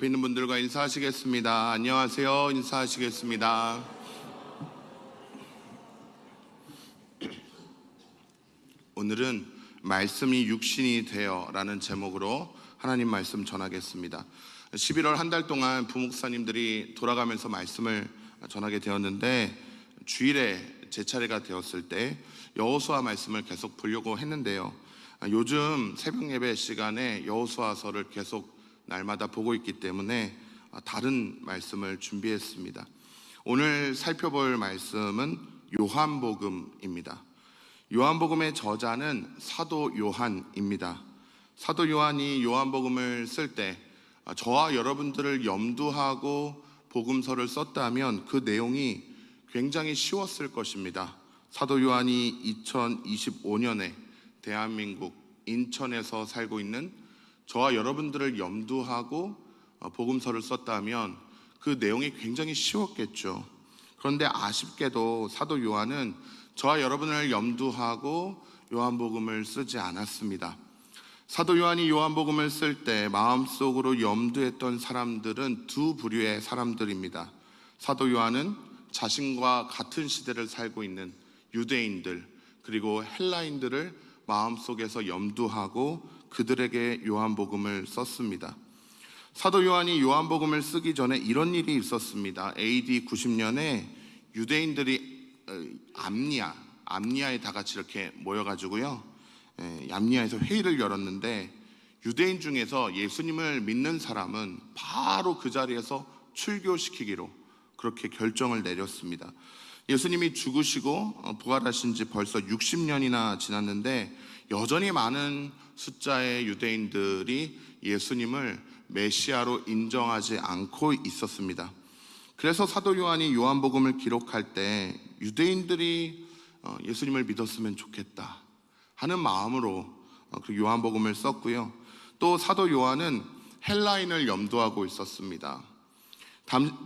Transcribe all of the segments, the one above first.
옆에 있는 분들과 인사하시겠습니다. 안녕하세요. 인사하시겠습니다. 오늘은 말씀이 육신이 되어 라는 제목으로 하나님 말씀 전하겠습니다. 11월 한 달 동안 부목사님들이 돌아가면서 말씀을 전하게 되었는데, 주일에 제 차례가 되었을 때 여호수아 말씀을 계속 보려고 했는데요, 요즘 새벽 예배 시간에 여호수아서를 계속 날마다 보고 있기 때문에 다른 말씀을 준비했습니다. 오늘 살펴볼 말씀은 요한복음입니다. 요한복음의 저자는 사도 요한입니다. 사도 요한이 요한복음을 쓸 때 저와 여러분들을 염두하고 복음서를 썼다면 그 내용이 굉장히 쉬웠을 것입니다. 사도 요한이 2025년에 대한민국 인천에서 살고 있는 저와 여러분들을 염두하고 복음서를 썼다면 그 내용이 굉장히 쉬웠겠죠. 그런데 아쉽게도 사도 요한은 저와 여러분을 염두하고 요한복음을 쓰지 않았습니다. 사도 요한이 요한복음을 쓸 때 마음속으로 염두했던 사람들은 두 부류의 사람들입니다. 사도 요한은 자신과 같은 시대를 살고 있는 유대인들, 그리고 헬라인들을 마음속에서 염두하고 그들에게 요한복음을 썼습니다. 사도 요한이 요한복음을 쓰기 전에 이런 일이 있었습니다. AD 90년에 유대인들이 암니아에 다 같이 이렇게 모여가지고요, 암니아에서 회의를 열었는데, 유대인 중에서 예수님을 믿는 사람은 바로 그 자리에서 출교시키기로 그렇게 결정을 내렸습니다. 예수님이 죽으시고 부활하신 지 벌써 60년이나 지났는데 여전히 많은 숫자의 유대인들이 예수님을 메시아로 인정하지 않고 있었습니다. 그래서 사도 요한이 요한복음을 기록할 때 유대인들이 예수님을 믿었으면 좋겠다 하는 마음으로 그 요한복음을 썼고요. 또 사도 요한은 헬라인을 염두하고 있었습니다.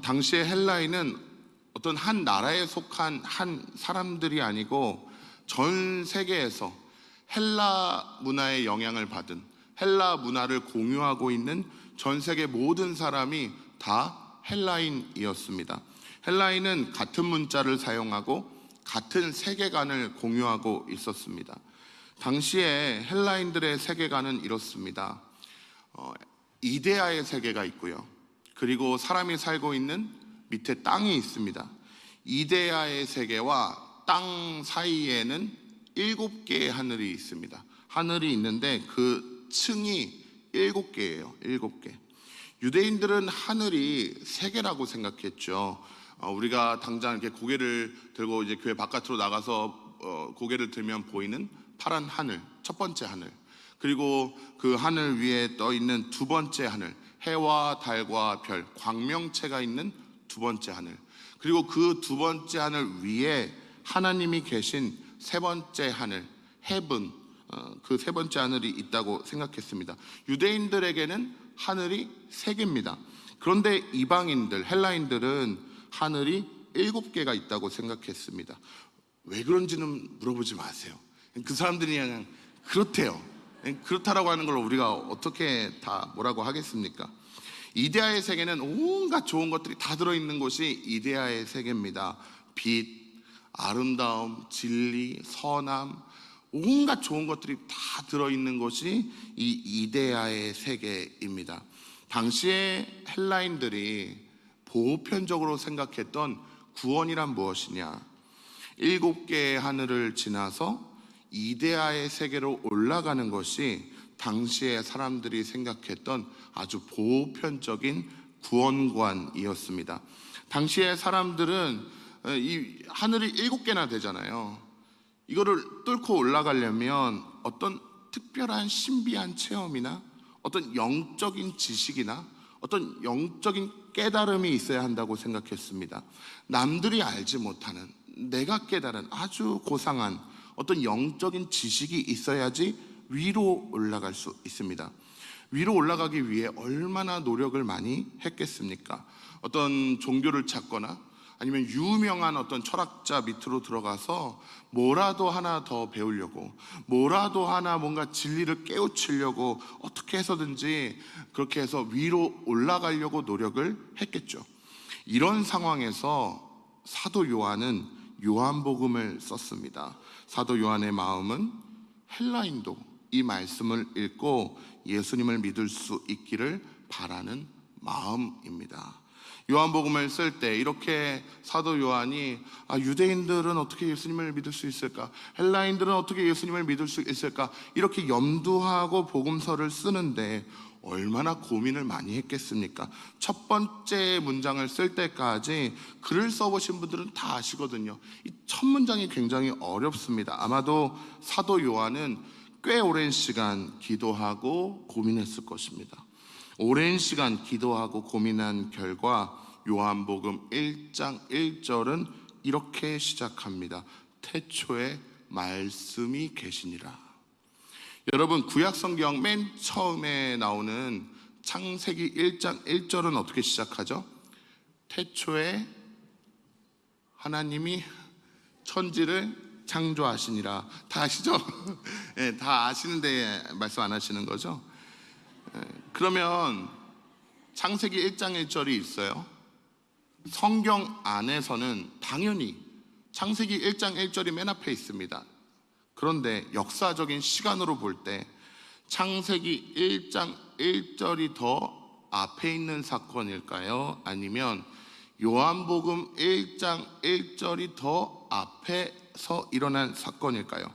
당시에 헬라인은 어떤 한 나라에 속한 한 사람들이 아니고 전 세계에서 헬라 문화의 영향을 받은, 헬라 문화를 공유하고 있는 전 세계 모든 사람이 다 헬라인이었습니다. 헬라인은 같은 문자를 사용하고 같은 세계관을 공유하고 있었습니다. 당시에 헬라인들의 세계관은 이렇습니다. 이데아의 세계가 있고요, 그리고 사람이 살고 있는 밑에 땅이 있습니다. 이데아의 세계와 땅 사이에는 7개의 하늘이 있습니다. 하늘이 있는데 그 층이 7개예요. 7개. 유대인들은 하늘이 3개라고 생각했죠. 우리가 당장 이렇게 고개를 들고 이제 교회 바깥으로 나가서 고개를 들면 보이는 파란 하늘, 첫 번째 하늘, 그리고 그 하늘 위에 떠 있는 두 번째 하늘, 해와 달과 별, 광명체가 있는 두 번째 하늘, 그리고 그 두 번째 하늘 위에 하나님이 계신 세 번째 하늘, 헤븐, 그 세 번째 하늘이 있다고 생각했습니다. 유대인들에게는 하늘이 3개입니다. 그런데 이방인들, 헬라인들은 하늘이 7개가 있다고 생각했습니다. 왜 그런지는 물어보지 마세요. 그 사람들이 그냥 그렇대요. 그렇다라고 하는 걸 우리가 어떻게 다 뭐라고 하겠습니까? 이데아의 세계는 온갖 좋은 것들이 다 들어있는 곳이 이데아의 세계입니다. 빛, 아름다움, 진리, 선함, 온갖 좋은 것들이 다 들어있는 곳이 이 이데아의 세계입니다. 당시에 헬라인들이 보편적으로 생각했던 구원이란 무엇이냐? 7개의 하늘을 지나서 이데아의 세계로 올라가는 것이 당시에 사람들이 생각했던 아주 보편적인 구원관이었습니다. 당시에 사람들은 이 하늘이 7개나 되잖아요. 이거를 뚫고 올라가려면 어떤 특별한 신비한 체험이나 어떤 영적인 지식이나 어떤 영적인 깨달음이 있어야 한다고 생각했습니다. 남들이 알지 못하는, 내가 깨달은 아주 고상한 어떤 영적인 지식이 있어야지 위로 올라갈 수 있습니다. 위로 올라가기 위해 얼마나 노력을 많이 했겠습니까? 어떤 종교를 찾거나 아니면 유명한 어떤 철학자 밑으로 들어가서 뭐라도 하나 더 배우려고, 뭐라도 하나 뭔가 진리를 깨우치려고 어떻게 해서든지 그렇게 해서 위로 올라가려고 노력을 했겠죠. 이런 상황에서 사도 요한은 요한복음을 썼습니다. 사도 요한의 마음은 헬라인도 이 말씀을 읽고 예수님을 믿을 수 있기를 바라는 마음입니다. 요한복음을 쓸 때 이렇게 사도 요한이 유대인들은 어떻게 예수님을 믿을 수 있을까? 헬라인들은 어떻게 예수님을 믿을 수 있을까? 이렇게 염두하고 복음서를 쓰는데 얼마나 고민을 많이 했겠습니까? 첫 번째 문장을 쓸 때까지 글을 써보신 분들은 다 아시거든요. 이 첫 문장이 굉장히 어렵습니다. 아마도 사도 요한은 꽤 오랜 시간 기도하고 고민했을 것입니다. 오랜 시간 기도하고 고민한 결과 요한복음 1장 1절은 이렇게 시작합니다. 태초에 말씀이 계시니라. 여러분, 구약성경 맨 처음에 나오는 창세기 1장 1절은 어떻게 시작하죠? 태초에 하나님이 천지를 창조하시니라. 다 아시죠? 네, 다 아시는데 말씀 안 하시는 거죠? 그러면 창세기 1장 1절이 있어요. 성경 안에서는 당연히 창세기 1장 1절이 맨 앞에 있습니다. 그런데 역사적인 시간으로 볼 때 창세기 1장 1절이 더 앞에 있는 사건일까요? 아니면 요한복음 1장 1절이 더 앞에서 일어난 사건일까요?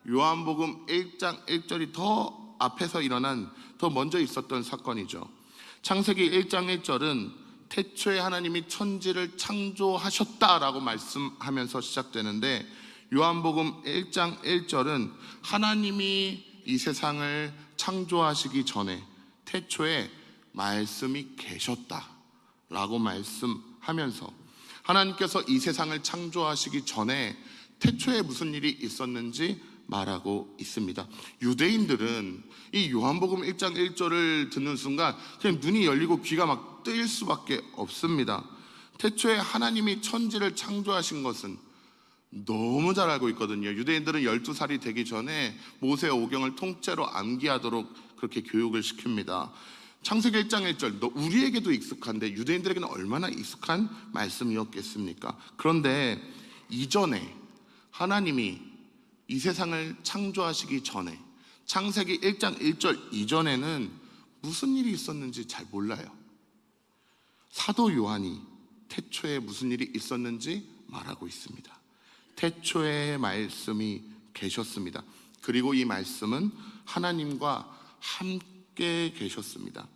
요한복음 1장 1절이 더 앞에서 일어난, 더 먼저 있었던 사건이죠. 창세기 1장 1절은 태초에 하나님이 천지를 창조하셨다라고 말씀하면서 시작되는데, 요한복음 1장 1절은 하나님이 이 세상을 창조하시기 전에 태초에 말씀이 계셨다라고 말씀하면서 하나님께서 이 세상을 창조하시기 전에 태초에 무슨 일이 있었는지 말하고 있습니다. 유대인들은 이 요한복음 1장 1절을 듣는 순간 그냥 눈이 열리고 귀가 막 뜨일 수밖에 없습니다. 태초에 하나님이 천지를 창조하신 것은 너무 잘 알고 있거든요. 유대인들은 12살이 되기 전에 모세 오경을 통째로 암기하도록 그렇게 교육을 시킵니다. 창세기 1장 1절, 우리에게도 익숙한데 유대인들에게는 얼마나 익숙한 말씀이었겠습니까? 그런데 이전에 하나님이 이 세상을 창조하시기 전에 창세기 1장 1절 이전에는 무슨 일이 있었는지 잘 몰라요. 사도 요한이 태초에 무슨 일이 있었는지 말하고 있습니다. 태초에 말씀이 계셨습니다. 그리고 이 말씀은 하나님과 함께 계셨습니다.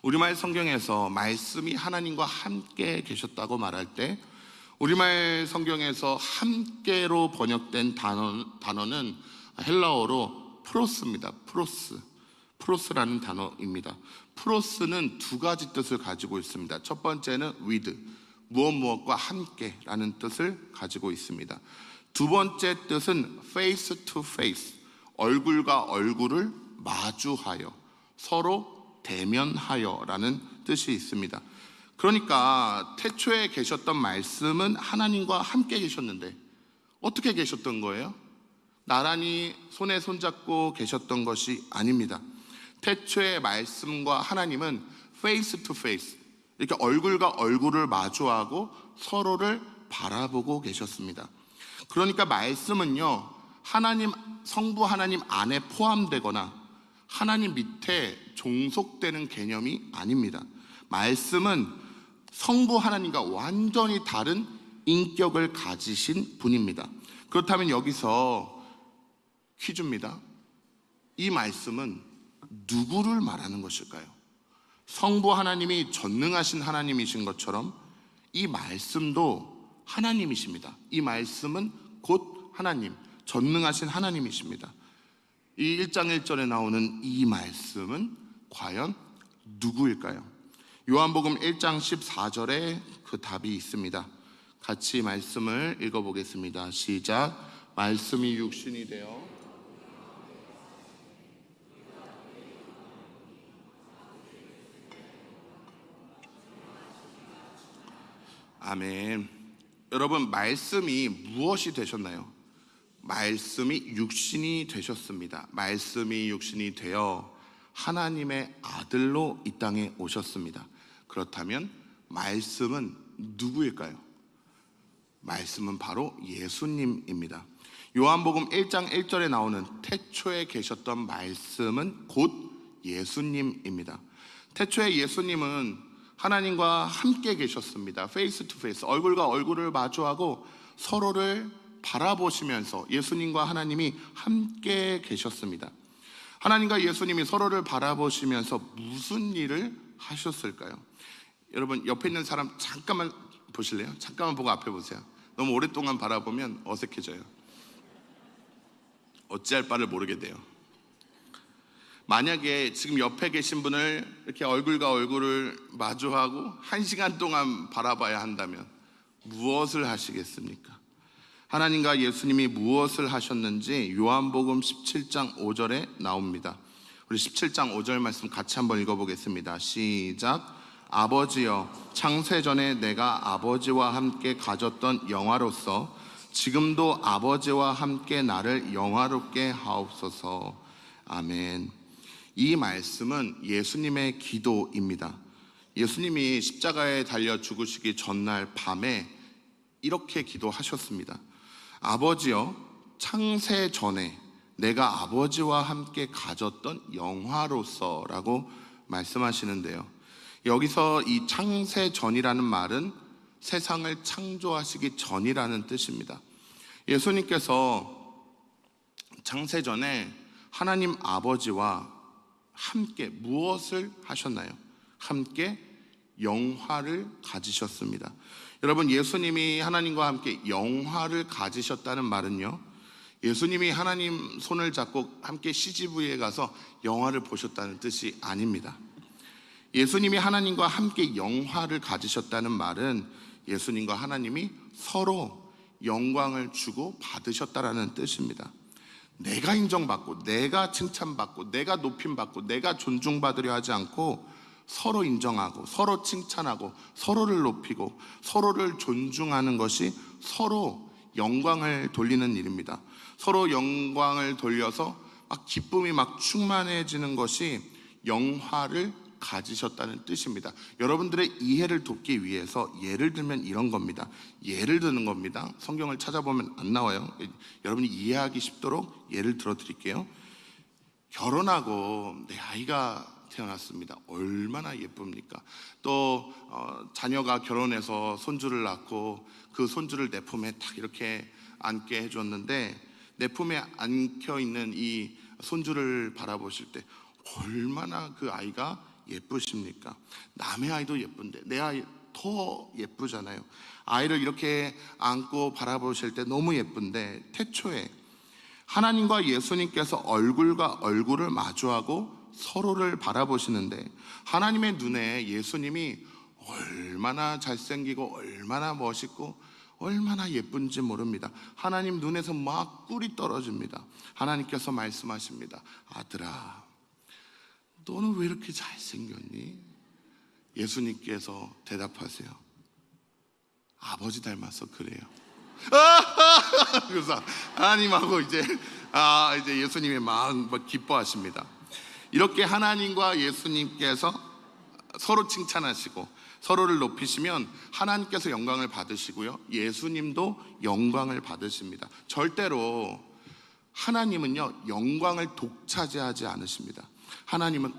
우리말 성경에서 말씀이 하나님과 함께 계셨다고 말할 때 우리말 성경에서 함께로 번역된 단어는 헬라어로 프로스입니다. 프로스라는 단어입니다. 프로스는 두 가지 뜻을 가지고 있습니다. 첫 번째는 with, 무엇과 함께라는 뜻을 가지고 있습니다. 두 번째 뜻은 face to face, 얼굴과 얼굴을 마주하여, 서로 대면하여라는 뜻이 있습니다. 그러니까 태초에 계셨던 말씀은 하나님과 함께 계셨는데 어떻게 계셨던 거예요? 나란히 손에 손잡고 계셨던 것이 아닙니다. 태초의 말씀과 하나님은 face to face, 이렇게 얼굴과 얼굴을 마주하고 서로를 바라보고 계셨습니다. 그러니까 말씀은요, 하나님, 성부 하나님 안에 포함되거나 하나님 밑에 종속되는 개념이 아닙니다. 말씀은 성부 하나님과 완전히 다른 인격을 가지신 분입니다. 그렇다면 여기서 퀴즈입니다. 이 말씀은 누구를 말하는 것일까요? 성부 하나님이 전능하신 하나님이신 것처럼 이 말씀도 하나님이십니다. 이 말씀은 곧 하나님, 전능하신 하나님이십니다. 이 1장 1절에 나오는 이 말씀은 과연 누구일까요? 요한복음 1장 14절에 그 답이 있습니다. 같이 말씀을 읽어보겠습니다. 시작. 말씀이 육신이 되어 아멘. 여러분, 말씀이 무엇이 되셨나요? 말씀이 육신이 되셨습니다. 말씀이 육신이 되어 하나님의 아들로 이 땅에 오셨습니다. 그렇다면 말씀은 누구일까요? 말씀은 바로 예수님입니다. 요한복음 1장 1절에 나오는 태초에 계셨던 말씀은 곧 예수님입니다. 태초에 예수님은 하나님과 함께 계셨습니다. 페이스 투 페이스, 얼굴과 얼굴을 마주하고 서로를 바라보시면서 예수님과 하나님이 함께 계셨습니다. 하나님과 예수님이 서로를 바라보시면서 무슨 일을 하셨을까요? 여러분, 옆에 있는 사람 잠깐만 보실래요? 잠깐만 보고 앞에 보세요. 너무 오랫동안 바라보면 어색해져요. 어찌할 바를 모르게 돼요. 만약에 지금 옆에 계신 분을 이렇게 얼굴과 얼굴을 마주하고 1시간 동안 바라봐야 한다면 무엇을 하시겠습니까? 하나님과 예수님이 무엇을 하셨는지 요한복음 17장 5절에 나옵니다. 우리 17장 5절 말씀 같이 한번 읽어보겠습니다. 시작. 아버지여, 창세전에 내가 아버지와 함께 가졌던 영화로서 지금도 아버지와 함께 나를 영화롭게 하옵소서. 아멘. 이 말씀은 예수님의 기도입니다. 예수님이 십자가에 달려 죽으시기 전날 밤에 이렇게 기도하셨습니다. 아버지여, 창세 전에 내가 아버지와 함께 가졌던 영화로서 라고 말씀하시는데요, 여기서 이 창세 전이라는 말은 세상을 창조하시기 전이라는 뜻입니다. 예수님께서 창세 전에 하나님 아버지와 함께 무엇을 하셨나요? 함께 영화를 가지셨습니다. 여러분, 예수님이 하나님과 함께 영화를 가지셨다는 말은요, 예수님이 하나님 손을 잡고 함께 CGV에 가서 영화를 보셨다는 뜻이 아닙니다. 예수님이 하나님과 함께 영화를 가지셨다는 말은 예수님과 하나님이 서로 영광을 주고 받으셨다라는 뜻입니다. 내가 인정받고 내가 칭찬받고 내가 높임받고 내가 존중받으려 하지 않고 서로 인정하고 서로 칭찬하고 서로를 높이고 서로를 존중하는 것이 서로 영광을 돌리는 일입니다. 서로 영광을 돌려서 막 기쁨이 막 충만해지는 것이 영화를 가지셨다는 뜻입니다. 여러분들의 이해를 돕기 위해서 예를 들면 이런 겁니다. 예를 드는 겁니다. 성경을 찾아보면 안 나와요. 여러분이 이해하기 쉽도록 예를 들어 드릴게요. 결혼하고 내 아이가 태어났습니다. 얼마나 예쁩니까? 또 자녀가 결혼해서 손주를 낳고 그 손주를 내 품에 딱 이렇게 안게 해줬는데, 내 품에 안겨 있는 이 손주를 바라보실 때 얼마나 그 아이가 예쁘십니까? 남의 아이도 예쁜데 내 아이 더 예쁘잖아요. 아이를 이렇게 안고 바라보실 때 너무 예쁜데, 태초에 하나님과 예수님께서 얼굴과 얼굴을 마주하고 서로를 바라보시는데, 하나님의 눈에 예수님이 얼마나 잘생기고 얼마나 멋있고 얼마나 예쁜지 모릅니다. 하나님 눈에서 막 꿀이 떨어집니다. 하나님께서 말씀하십니다. 아들아, 너는 왜 이렇게 잘생겼니? 예수님께서 대답하세요. 아버지 닮아서 그래요. 그래서 하나님하고 이제 예수님이 막 기뻐하십니다. 이렇게 하나님과 예수님께서 서로 칭찬하시고 서로를 높이시면 하나님께서 영광을 받으시고요, 예수님도 영광을 받으십니다. 절대로 하나님은요, 영광을 독차지하지 않으십니다. 하나님은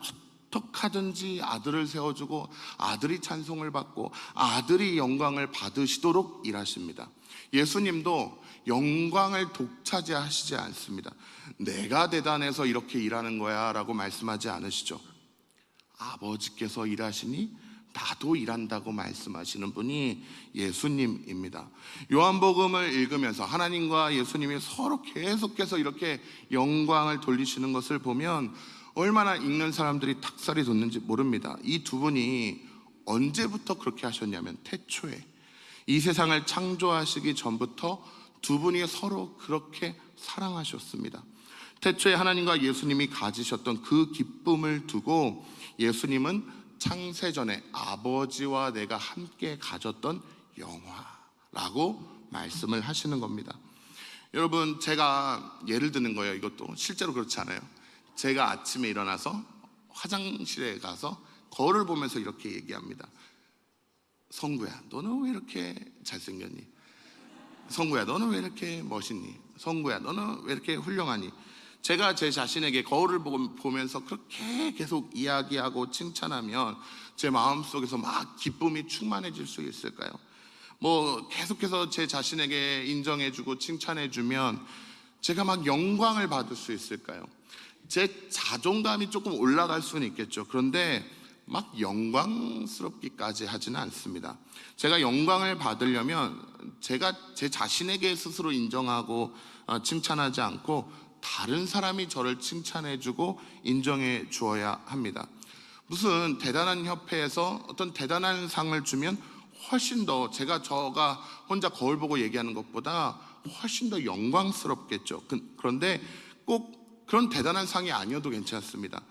어떻게 하든지 아들을 세워주고 아들이 찬송을 받고 아들이 영광을 받으시도록 일하십니다. 예수님도 영광을 독차지하시지 않습니다. 내가 대단해서 이렇게 일하는 거야 라고 말씀하지 않으시죠. 아버지께서 일하시니 나도 일한다고 말씀하시는 분이 예수님입니다. 요한복음을 읽으면서 하나님과 예수님이 서로 계속해서 이렇게 영광을 돌리시는 것을 보면 얼마나 읽는 사람들이 닭살이 돋는지 모릅니다. 이 두 분이 언제부터 그렇게 하셨냐면, 태초에 이 세상을 창조하시기 전부터 두 분이 서로 그렇게 사랑하셨습니다. 태초에 하나님과 예수님이 가지셨던 그 기쁨을 두고 예수님은 창세전에 아버지와 내가 함께 가졌던 영화라고 말씀을 하시는 겁니다. 여러분, 제가 예를 드는 거예요. 이것도 실제로 그렇지 않아요. 제가 아침에 일어나서 화장실에 가서 거울을 보면서 이렇게 얘기합니다. 성구야, 너는 왜 이렇게 잘생겼니? 성구야, 너는 왜 이렇게 멋있니? 성구야, 너는 왜 이렇게 훌륭하니? 제가 제 자신에게 거울을 보면서 그렇게 계속 이야기하고 칭찬하면 제 마음속에서 막 기쁨이 충만해질 수 있을까요? 계속해서 제 자신에게 인정해주고 칭찬해주면 제가 막 영광을 받을 수 있을까요? 제 자존감이 조금 올라갈 수는 있겠죠. 그런데 막 영광스럽기까지 하지는 않습니다. 제가 영광을 받으려면 제가 제 자신에게 스스로 인정하고 칭찬하지 않고 다른 사람이 저를 칭찬해주고 인정해 주어야 합니다. 무슨 대단한 협회에서 어떤 대단한 상을 주면 훨씬 더 저가 혼자 거울 보고 얘기하는 것보다 훨씬 더 영광스럽겠죠. 그런데 꼭 그런 대단한 상이 아니어도 괜찮습니다.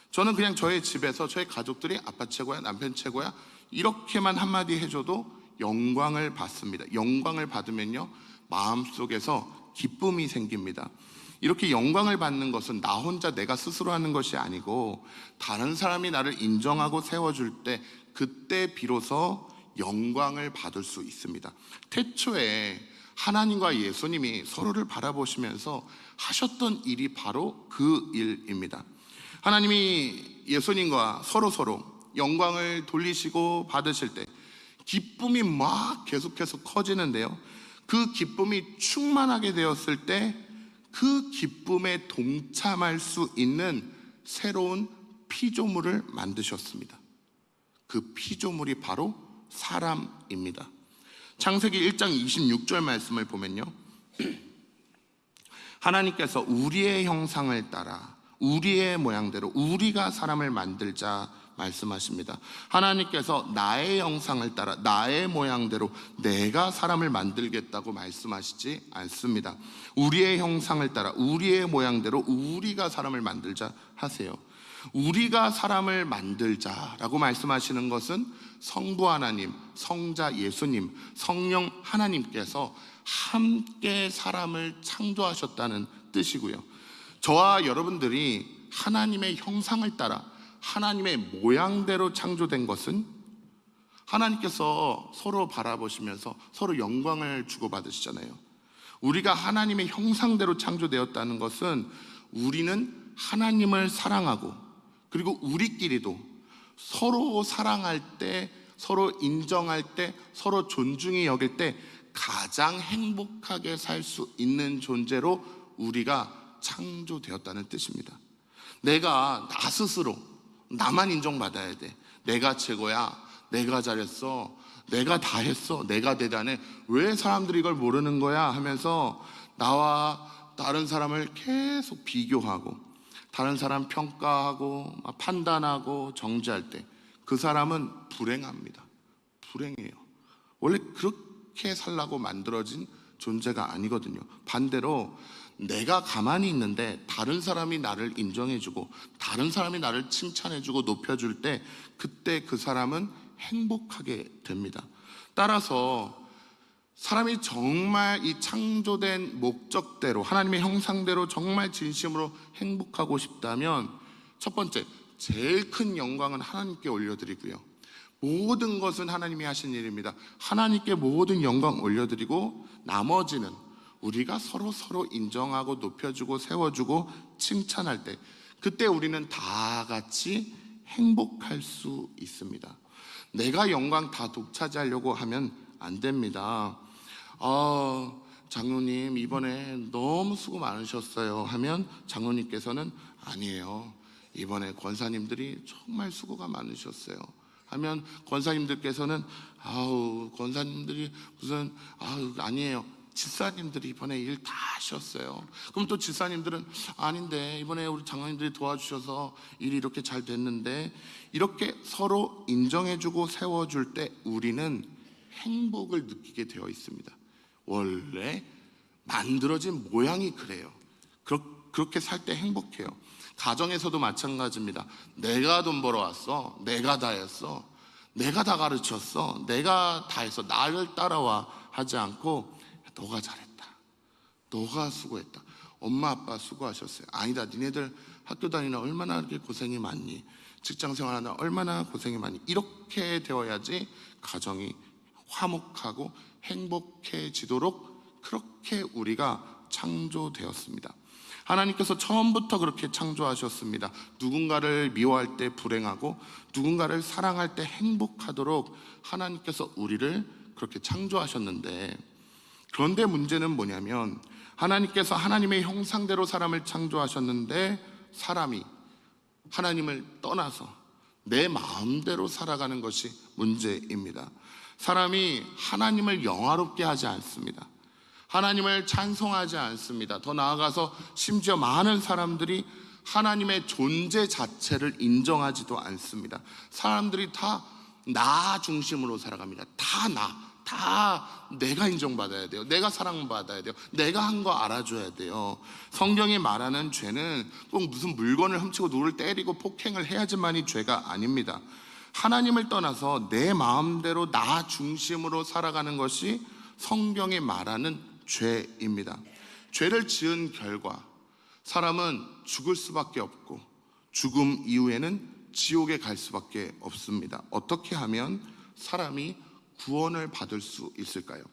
저는 그냥 저의 집에서 저희 가족들이 아빠 최고야, 남편 최고야 이렇게만 한마디 해줘도 영광을 받습니다. 영광을 받으면요, 마음속에서 기쁨이 생깁니다. 이렇게 영광을 받는 것은 나 혼자 내가 스스로 하는 것이 아니고 다른 사람이 나를 인정하고 세워줄 때, 그때 비로소 영광을 받을 수 있습니다. 태초에 하나님과 예수님이 서로를 바라보시면서 하셨던 일이 바로 그 일입니다. 하나님이 예수님과 서로 영광을 돌리시고 받으실 때 기쁨이 막 계속해서 커지는데요, 그 기쁨이 충만하게 되었을 때 그 기쁨에 동참할 수 있는 새로운 피조물을 만드셨습니다. 그 피조물이 바로 사람입니다. 창세기 1장 26절 말씀을 보면요, 하나님께서 우리의 형상을 따라 우리의 모양대로 우리가 사람을 만들자 말씀하십니다. 하나님께서 나의 형상을 따라 나의 모양대로 내가 사람을 만들겠다고 말씀하시지 않습니다. 우리의 형상을 따라 우리의 모양대로 우리가 사람을 만들자 하세요. 우리가 사람을 만들자라고 말씀하시는 것은 성부 하나님, 성자 예수님, 성령 하나님께서 함께 사람을 창조하셨다는 뜻이고요, 저와 여러분들이 하나님의 형상을 따라 하나님의 모양대로 창조된 것은 하나님께서 서로 바라보시면서 서로 영광을 주고받으시잖아요. 우리가 하나님의 형상대로 창조되었다는 것은 우리는 하나님을 사랑하고, 그리고 우리끼리도 서로 사랑할 때, 서로 인정할 때, 서로 존중히 여길 때 가장 행복하게 살 수 있는 존재로 우리가 창조되었다는 뜻입니다. 내가 나 스스로 나만 인정받아야 돼. 내가 최고야, 내가 잘했어, 내가 다 했어, 내가 대단해, 왜 사람들이 이걸 모르는 거야 하면서 나와 다른 사람을 계속 비교하고 다른 사람 평가하고 판단하고 정죄할 때 그 사람은 불행합니다. 불행해요. 원래 그렇게 살라고 만들어진 존재가 아니거든요. 반대로 내가 가만히 있는데 다른 사람이 나를 인정해주고 다른 사람이 나를 칭찬해주고 높여줄 때 그때 그 사람은 행복하게 됩니다. 따라서 사람이 정말 이 창조된 목적대로 하나님의 형상대로 정말 진심으로 행복하고 싶다면 첫 번째, 제일 큰 영광은 하나님께 올려드리고요, 모든 것은 하나님이 하신 일입니다. 하나님께 모든 영광 올려드리고 나머지는 우리가 서로 인정하고 높여주고 세워주고 칭찬할 때 그때 우리는 다 같이 행복할 수 있습니다. 내가 영광 다 독차지하려고 하면 안 됩니다. 장로님 이번에 너무 수고 많으셨어요 하면 장로님께서는 아니에요, 이번에 권사님들이 정말 수고가 많으셨어요 하면 권사님들께서는 권사님들이 무슨 아니에요, 집사님들이 이번에 일 다 하셨어요. 그럼 또 집사님들은 아닌데 이번에 우리 장로님들이 도와주셔서 일이 이렇게 잘 됐는데, 이렇게 서로 인정해주고 세워줄 때 우리는 행복을 느끼게 되어 있습니다. 원래 만들어진 모양이 그래요. 그렇게 살 때 행복해요. 가정에서도 마찬가지입니다. 내가 돈 벌어왔어, 내가 다 했어, 내가 다 가르쳤어, 내가 다 했어, 나를 따라와 하지 않고 너가 잘했다, 너가 수고했다, 엄마 아빠 수고하셨어요. 아니다, 니네들 학교 다니나 얼마나 이렇게 고생이 많니, 직장 생활하나 얼마나 고생이 많니. 이렇게 되어야지 가정이 화목하고 행복해지도록 그렇게 우리가 창조되었습니다. 하나님께서 처음부터 그렇게 창조하셨습니다. 누군가를 미워할 때 불행하고 누군가를 사랑할 때 행복하도록 하나님께서 우리를 그렇게 창조하셨는데, 그런데 문제는 뭐냐면 하나님께서 하나님의 형상대로 사람을 창조하셨는데 사람이 하나님을 떠나서 내 마음대로 살아가는 것이 문제입니다. 사람이 하나님을 영화롭게 하지 않습니다. 하나님을 찬송하지 않습니다. 더 나아가서 심지어 많은 사람들이 하나님의 존재 자체를 인정하지도 않습니다. 사람들이 다 나 중심으로 살아갑니다. 다 내가 인정받아야 돼요. 내가 사랑받아야 돼요. 내가 한 거 알아줘야 돼요. 성경이 말하는 죄는 꼭 무슨 물건을 훔치고 누구를 때리고 폭행을 해야지만이 죄가 아닙니다. 하나님을 떠나서 내 마음대로 나 중심으로 살아가는 것이 성경이 말하는 죄입니다. 죄를 지은 결과 사람은 죽을 수밖에 없고 죽음 이후에는 지옥에 갈 수밖에 없습니다. 어떻게 하면 사람이 구원을 받을 수 있을까요?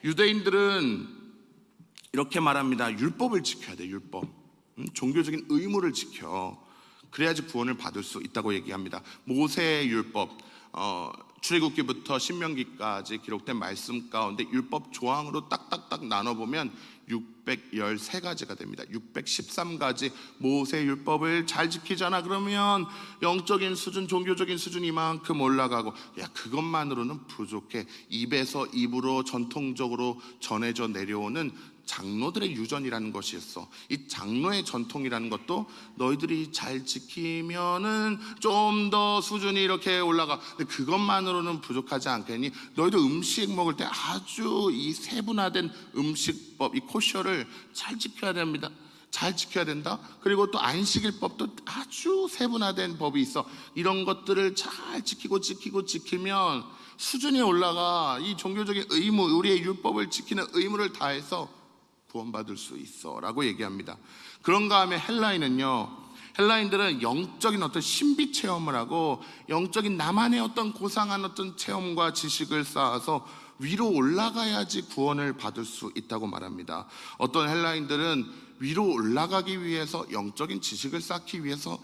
유대인들은 이렇게 말합니다. 율법을 지켜야 돼, 율법. 종교적인 의무를 지켜. 그래야지 구원을 받을 수 있다고 얘기합니다. 모세의 율법, 출애굽기부터 신명기까지 기록된 말씀 가운데 율법 조항으로 딱딱딱 나눠보면 613가지가 됩니다. 613가지 모세 율법을 잘 지키잖아 그러면 영적인 수준, 종교적인 수준이 이만큼 올라가고, 야 그것만으로는 부족해. 입에서 입으로 전통적으로 전해져 내려오는 장로들의 유전이라는 것이 있어. 이 장로의 전통이라는 것도 너희들이 잘 지키면은 좀 더 수준이 이렇게 올라가. 근데 그것만으로는 부족하지 않겠니? 너희도 음식 먹을 때 아주 이 세분화된 음식법, 이 코셔를 잘 지켜야 됩니다. 잘 지켜야 된다. 그리고 또 안식일법도 아주 세분화된 법이 있어. 이런 것들을 잘 지키면 수준이 올라가. 이 종교적인 의무, 우리의 율법을 지키는 의무를 다해서 구원받을 수 있어 라고 얘기합니다. 그런가 하면 헬라인들은 영적인 어떤 신비 체험을 하고 영적인 나만의 어떤 고상한 어떤 체험과 지식을 쌓아서 위로 올라가야지 구원을 받을 수 있다고 말합니다. 어떤 헬라인들은 위로 올라가기 위해서 영적인 지식을 쌓기 위해서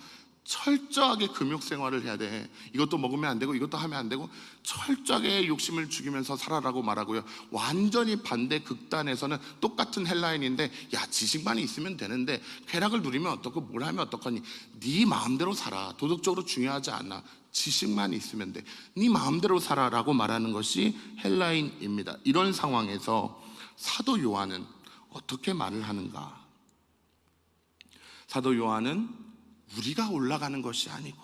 철저하게 금욕생활을 해야 돼. 이것도 먹으면 안 되고 이것도 하면 안 되고 철저하게 욕심을 죽이면서 살아라고 말하고요. 완전히 반대 극단에서는 똑같은 헬라인인데, 야 지식만 있으면 되는데 쾌락을 누리면 어떻고 뭘 하면 어떡하니, 네 마음대로 살아. 도덕적으로 중요하지 않아. 지식만 있으면 돼. 네 마음대로 살아라고 말하는 것이 헬라인입니다. 이런 상황에서 사도 요한은 어떻게 말을 하는가? 사도 요한은 우리가 올라가는 것이 아니고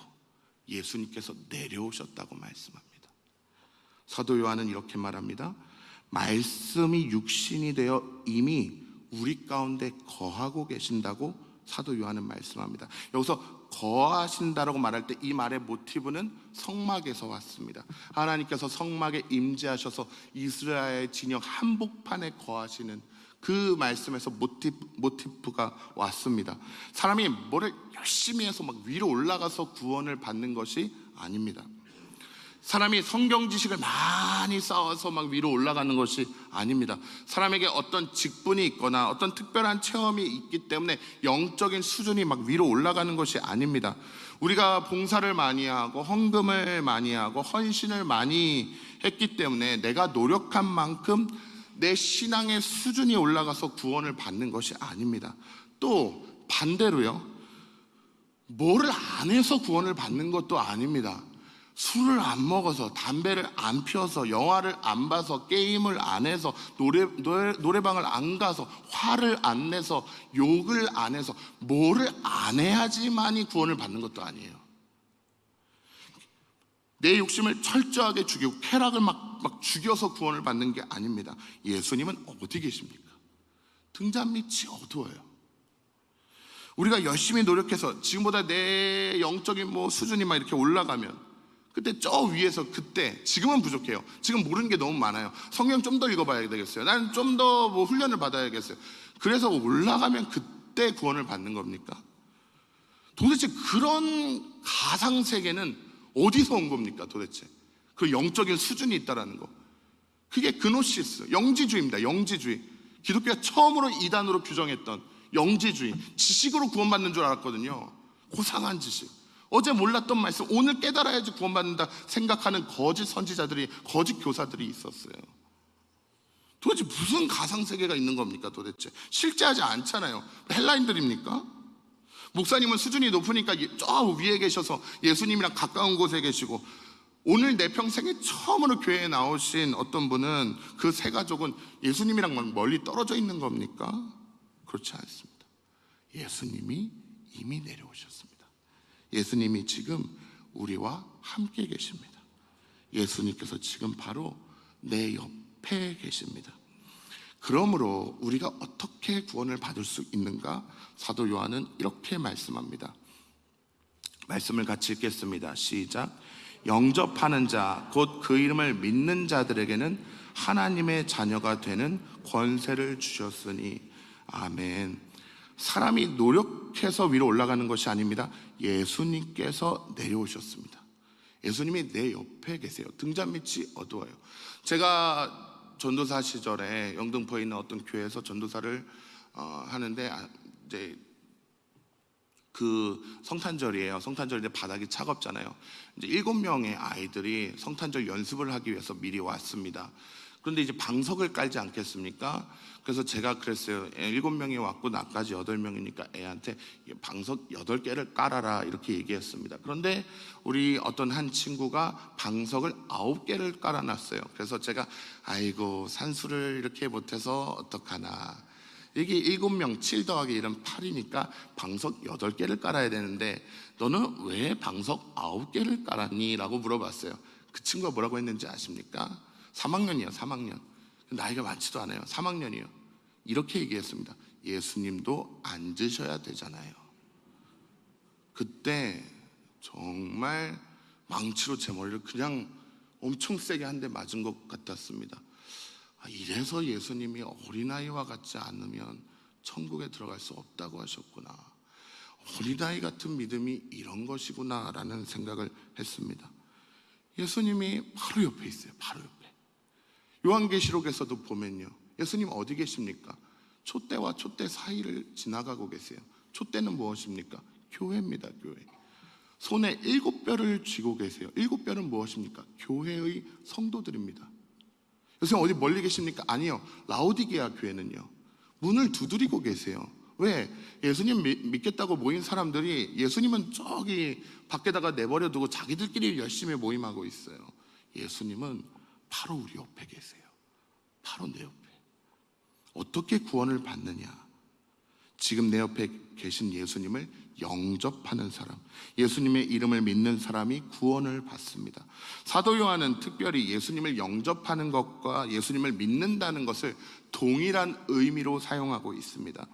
예수님께서 내려오셨다고 말씀합니다. 사도 요한은 이렇게 말합니다. 말씀이 육신이 되어 이미 우리 가운데 거하고 계신다고 사도 요한은 말씀합니다. 여기서 거하신다라고 말할 때 이 말의 모티브는 성막에서 왔습니다. 하나님께서 성막에 임재하셔서 이스라엘 진영 한복판에 거하시는 그 말씀에서 모티프가 왔습니다. 사람이 뭐를 열심히 해서 막 위로 올라가서 구원을 받는 것이 아닙니다. 사람이 성경 지식을 많이 쌓아서 막 위로 올라가는 것이 아닙니다. 사람에게 어떤 직분이 있거나 어떤 특별한 체험이 있기 때문에 영적인 수준이 막 위로 올라가는 것이 아닙니다. 우리가 봉사를 많이 하고 헌금을 많이 하고 헌신을 많이 했기 때문에 내가 노력한 만큼 내 신앙의 수준이 올라가서 구원을 받는 것이 아닙니다. 또 반대로요, 뭐를 안 해서 구원을 받는 것도 아닙니다. 술을 안 먹어서, 담배를 안 피워서, 영화를 안 봐서, 게임을 안 해서, 노래방을 안 가서, 화를 안 내서, 욕을 안 해서, 뭐를 안 해야지만이 구원을 받는 것도 아니에요. 내 욕심을 철저하게 죽이고 쾌락을 막 죽여서 구원을 받는 게 아닙니다. 예수님은 어디 계십니까? 등잔 밑이 어두워요. 우리가 열심히 노력해서 지금보다 내 영적인 수준이 막 이렇게 올라가면 그때 저 위에서 그때, 지금은 부족해요. 지금 모르는 게 너무 많아요. 성경 좀 더 읽어봐야 되겠어요. 나는 좀 더 뭐 훈련을 받아야겠어요. 그래서 올라가면 그때 구원을 받는 겁니까? 도대체 그런 가상세계는 어디서 온 겁니까 도대체? 그 영적인 수준이 있다라는 거. 그게 그노시스, 영지주의입니다. 영지주의. 기독교가 처음으로 이단으로 규정했던 영지주의. 지식으로 구원받는 줄 알았거든요. 고상한 지식. 어제 몰랐던 말씀 오늘 깨달아야지 구원받는다 생각하는 거짓 선지자들이, 거짓 교사들이 있었어요. 도대체 무슨 가상세계가 있는 겁니까 도대체? 실제하지 않잖아요. 헬라인들입니까? 목사님은 수준이 높으니까 저 위에 계셔서 예수님이랑 가까운 곳에 계시고, 오늘 내 평생에 처음으로 교회에 나오신 어떤 분은 그 세 가족은 예수님이랑 멀리 떨어져 있는 겁니까? 그렇지 않습니다. 예수님이 이미 내려오셨습니다. 예수님이 지금 우리와 함께 계십니다. 예수님께서 지금 바로 내 옆에 계십니다. 그러므로 우리가 어떻게 구원을 받을 수 있는가? 사도 요한은 이렇게 말씀합니다. 말씀을 같이 읽겠습니다. 시작. 영접하는 자, 곧 그 이름을 믿는 자들에게는 하나님의 자녀가 되는 권세를 주셨으니. 아멘. 사람이 노력해서 위로 올라가는 것이 아닙니다. 예수님께서 내려오셨습니다. 예수님이 내 옆에 계세요. 등잔 밑이 어두워요. 제가 전도사 시절에 영등포에 있는 어떤 교회에서 전도사를 하는데, 이제 그 성탄절이에요. 성탄절인데 바닥이 차갑잖아요. 이제 7명의 아이들이 성탄절 연습을 하기 위해서 미리 왔습니다. 그런데 이제 방석을 깔지 않겠습니까? 그래서 제가 그랬어요. 7명이 왔고 나까지 8명이니까 애한테 방석 8개를 깔아라 이렇게 얘기했습니다. 그런데 우리 어떤 한 친구가 방석을 9개를 깔아놨어요. 그래서 제가 아이고 산수를 이렇게 못해서 어떡하나, 이게 7명 7 더하기 1은 8이니까 방석 8개를 깔아야 되는데 너는 왜 방석 9개를 깔았니? 라고 물어봤어요. 그 친구가 뭐라고 했는지 아십니까? 3학년이에요 3학년. 나이가 많지도 않아요. 3학년이에요 이렇게 얘기했습니다. 예수님도 앉으셔야 되잖아요. 그때 정말 망치로 제 머리를 그냥 엄청 세게 한 대 맞은 것 같았습니다. 이래서 예수님이 어린아이와 같지 않으면 천국에 들어갈 수 없다고 하셨구나. 어린아이 같은 믿음이 이런 것이구나 라는 생각을 했습니다. 예수님이 바로 옆에 있어요. 바로 옆에. 요한계시록에서도 보면요, 예수님 어디 계십니까? 촛대와 촛대 사이를 지나가고 계세요. 촛대는 무엇입니까? 교회입니다. 교회. 손에 7뼈를 쥐고 계세요. 7뼈는 무엇입니까? 교회의 성도들입니다. 예수님 어디 멀리 계십니까? 아니요, 라오디게아 교회는요 문을 두드리고 계세요. 왜? 예수님 믿겠다고 모인 사람들이 예수님은 저기 밖에다가 내버려두고 자기들끼리 열심히 모임하고 있어요. 예수님은 바로 우리 옆에 계세요. 바로 내 옆에. 어떻게 구원을 받느냐? 지금 내 옆에 계신 예수님을 영접하는 사람, 예수님의 이름을 믿는 사람이 구원을 받습니다. 사도 요한은 특별히 예수님을 영접하는 것과 예수님을 믿는다는 것을 동일한 의미로 사용하고 있습니다.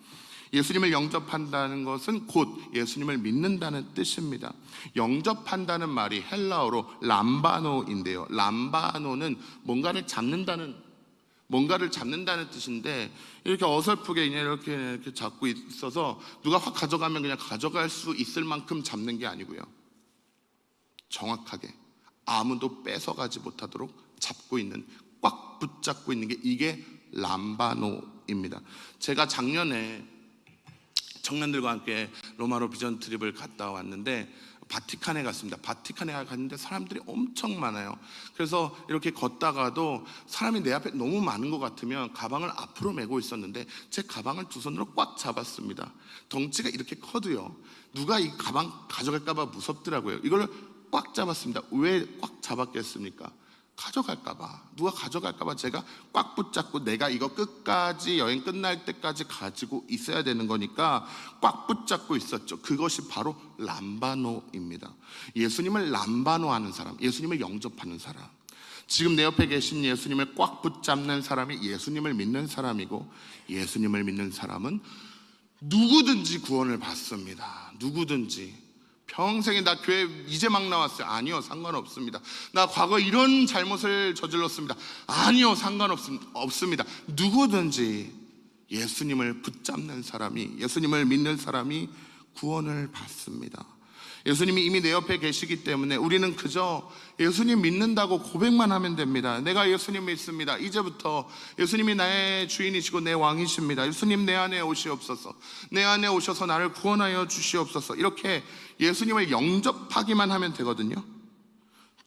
예수님을 영접한다는 것은 곧 예수님을 믿는다는 뜻입니다. 영접한다는 말이 헬라어로 람바노인데요, 람바노는 뭔가를 잡는다는 뜻인데, 이렇게 어설프게 그냥 이렇게 잡고 있어서 누가 확 가져가면 그냥 가져갈 수 있을 만큼 잡는 게 아니고요, 정확하게 아무도 뺏어가지 못하도록 잡고 있는, 꽉 붙잡고 있는 게 이게 람바노입니다. 제가 작년에 청년들과 함께 로마로 비전 트립을 갔다 왔는데 바티칸에 갔습니다. 바티칸에 갔는데 사람들이 엄청 많아요. 그래서 이렇게 걷다가도 사람이 내 앞에 너무 많은 것 같으면 가방을 앞으로 메고 있었는데 제 가방을 두 손으로 꽉 잡았습니다. 덩치가 이렇게 커도요, 누가 이 가방 가져갈까봐 무섭더라고요. 이걸 꽉 잡았습니다. 왜 꽉 잡았겠습니까? 가져갈까봐, 누가 가져갈까봐 제가 꽉 붙잡고 내가 이거 끝까지, 여행 끝날 때까지 가지고 있어야 되는 거니까 꽉 붙잡고 있었죠. 그것이 바로 람바노입니다. 예수님을 람바노하는 사람, 예수님을 영접하는 사람, 지금 내 옆에 계신 예수님을 꽉 붙잡는 사람이 예수님을 믿는 사람이고, 예수님을 믿는 사람은 누구든지 구원을 받습니다. 누구든지. 평생에 나 교회 이제 막 나왔어요. 아니요, 상관없습니다. 나 과거 이런 잘못을 저질렀습니다. 아니요, 상관없습니다. 누구든지 예수님을 붙잡는 사람이, 예수님을 믿는 사람이 구원을 받습니다. 예수님이 이미 내 옆에 계시기 때문에 우리는 그저 예수님 믿는다고 고백만 하면 됩니다. 내가 예수님 믿습니다. 이제부터 예수님이 나의 주인이시고 내 왕이십니다. 예수님 내 안에 오시옵소서. 내 안에 오셔서 나를 구원하여 주시옵소서. 이렇게 예수님을 영접하기만 하면 되거든요.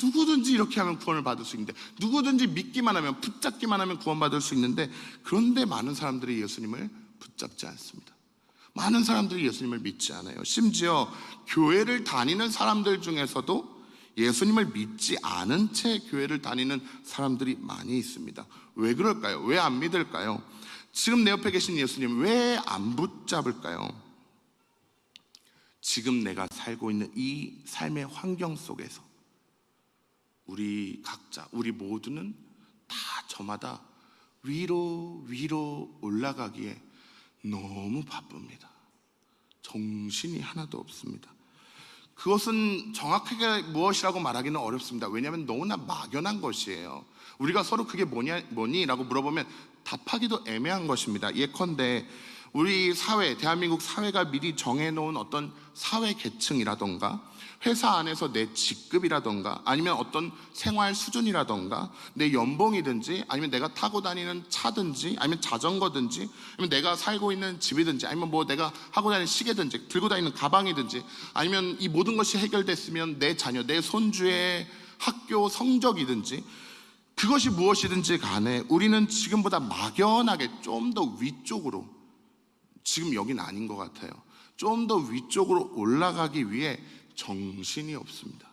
누구든지 이렇게 하면 구원을 받을 수 있는데, 누구든지 믿기만 하면, 붙잡기만 하면 구원받을 수 있는데, 그런데 많은 사람들이 예수님을 붙잡지 않습니다. 많은 사람들이 예수님을 믿지 않아요. 심지어 교회를 다니는 사람들 중에서도 예수님을 믿지 않은 채 교회를 다니는 사람들이 많이 있습니다. 왜 그럴까요? 왜 안 믿을까요? 지금 내 옆에 계신 예수님 왜 안 붙잡을까요? 지금 내가 살고 있는 이 삶의 환경 속에서 우리 각자, 우리 모두는 다 저마다 위로 올라가기에 너무 바쁩니다. 정신이 하나도 없습니다. 그것은 정확하게 무엇이라고 말하기는 어렵습니다. 왜냐하면 너무나 막연한 것이에요. 우리가 서로 그게 뭐니? 라고 물어보면 답하기도 애매한 것입니다. 예컨대 우리 사회, 대한민국 사회가 미리 정해놓은 어떤 사회 계층이라던가 회사 안에서 내 직급이라던가 아니면 어떤 생활 수준이라던가 내 연봉이든지 아니면 내가 타고 다니는 차든지 아니면 자전거든지 아니면 내가 살고 있는 집이든지 아니면 뭐 내가 하고 다니는 시계든지 들고 다니는 가방이든지 아니면 이 모든 것이 해결됐으면 내 자녀, 내 손주의 학교 성적이든지 그것이 무엇이든지 간에 우리는 지금보다 막연하게 좀 더 위쪽으로, 지금 여긴 아닌 것 같아요, 좀 더 위쪽으로 올라가기 위해 정신이 없습니다.